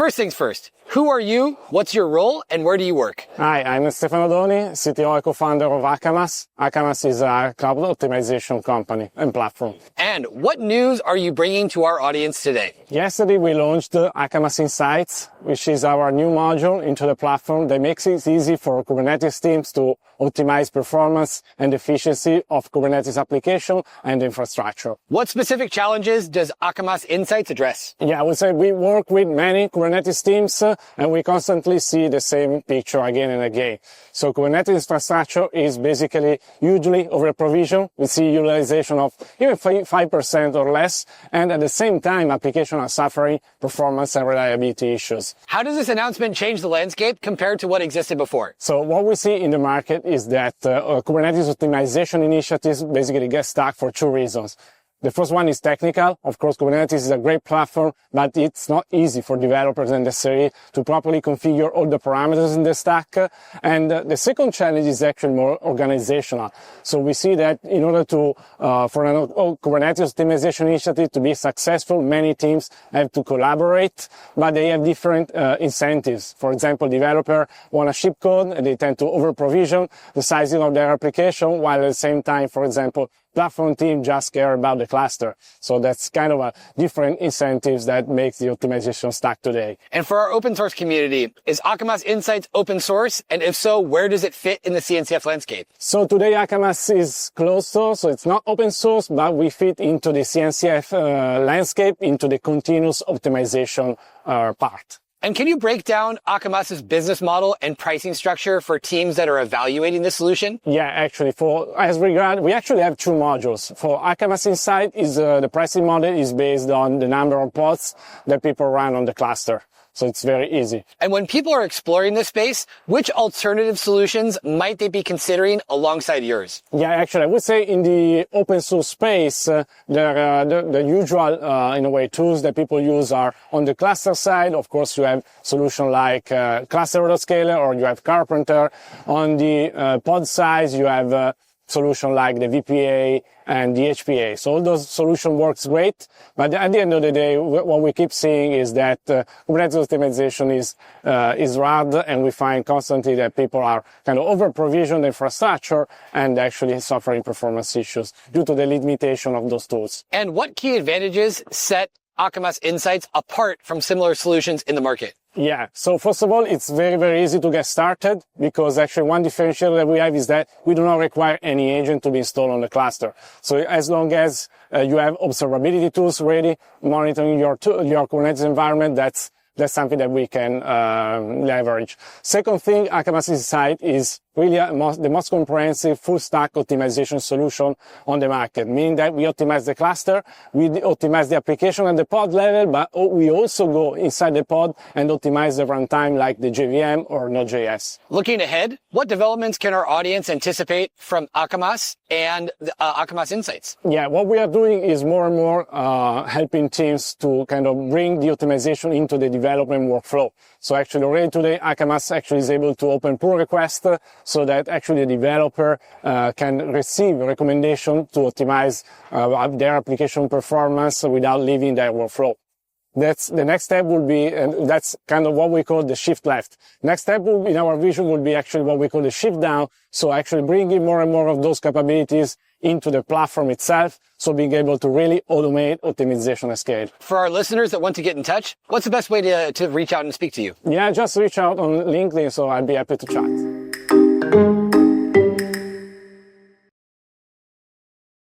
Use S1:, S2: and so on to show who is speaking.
S1: First things first, who are you, what's your role, and where do you work?
S2: Hi, I'm Stefano Doni, CTO and co-founder of Akamas. Akamas is a cloud optimization company and platform.
S1: And what news are you bringing to our audience today?
S2: Yesterday, we launched Akamas Insights, which is our new module into the platform that makes it easy for Kubernetes teams to optimize performance and efficiency of Kubernetes application and infrastructure.
S1: What specific challenges does Akamas Insights address?
S2: Yeah, I would say we work with many Kubernetes teams and we constantly see the same picture again and again. So Kubernetes infrastructure is basically hugely over-provisioned. We see utilization of even 5% or less, and at the same time, applications are suffering performance and reliability issues.
S1: How does this announcement change the landscape compared to what existed before?
S2: So what we see in the market is that Kubernetes optimization initiatives basically get stuck for two reasons. The first one is technical. Of course, Kubernetes is a great platform, but it's not easy for developers necessarily to properly configure all the parameters in the stack. And the second challenge is actually more organizational. So we see that in order to, for an Kubernetes optimization initiative to be successful, many teams have to collaborate, but they have different incentives. For example, developer want to ship code and they tend to over-provision the sizing of their application, while at the same time, for example, platform team just care about the cluster. So that's kind of a different incentives that makes the optimization stack today.
S1: And for our open source community, is Akamas Insights open source? And if so, where does it fit in the CNCF landscape?
S2: So today Akamas is closed source, so it's not open source, but we fit into the CNCF landscape, into the continuous optimization part.
S1: And can you break down Akamas's business model and pricing structure for teams that are evaluating this solution?
S2: Yeah, actually, we actually have two modules. For Akamas Insight, the pricing model is based on the number of pods that people run on the cluster. So it's very easy.
S1: And when people are exploring this space, which alternative solutions might they be considering alongside yours?
S2: Yeah, actually, I would say in the open source space, the usual, in a way, tools that people use are on the cluster side. Of course, you have solutions like Cluster Autoscaler or you have Carpenter. On the pod side, you have solution like the VPA and the HPA. So all those solutions works great, but at the end of the day, what we keep seeing is that Kubernetes optimization is hard, and we find constantly that people are kind of over-provisioned infrastructure and actually suffering performance issues due to the limitation of those tools.
S1: And what key advantages set Akamas Insights apart from similar solutions in the market?
S2: Yeah. So first of all, it's very, very easy to get started because actually one differentiator that we have is that we do not require any agent to be installed on the cluster. So as long as you have observability tools ready, monitoring your Kubernetes environment, that's something that we can leverage. Second thing, Akamas Insight is really the most comprehensive full stack optimization solution on the market, meaning that we optimize the cluster, we optimize the application at the pod level, but we also go inside the pod and optimize the runtime like the JVM or Node.js.
S1: Looking ahead, what developments can our audience anticipate from Akamas and Akamas Insights?
S2: Yeah, what we are doing is more and more helping teams to kind of bring the optimization into the development workflow. So actually already today, Akamas actually is able to open pull requests so that actually the developer can receive a recommendation to optimize their application performance without leaving their workflow. That's the next step will be, and that's kind of what we call the shift left. Next step will, in our vision, will be actually what we call the shift down. So actually bringing more and more of those capabilities into the platform itself. So being able to really automate optimization at scale.
S1: For our listeners that want to get in touch, what's the best way to reach out and speak to you?
S2: Yeah, just reach out on LinkedIn. So I'd be happy to chat.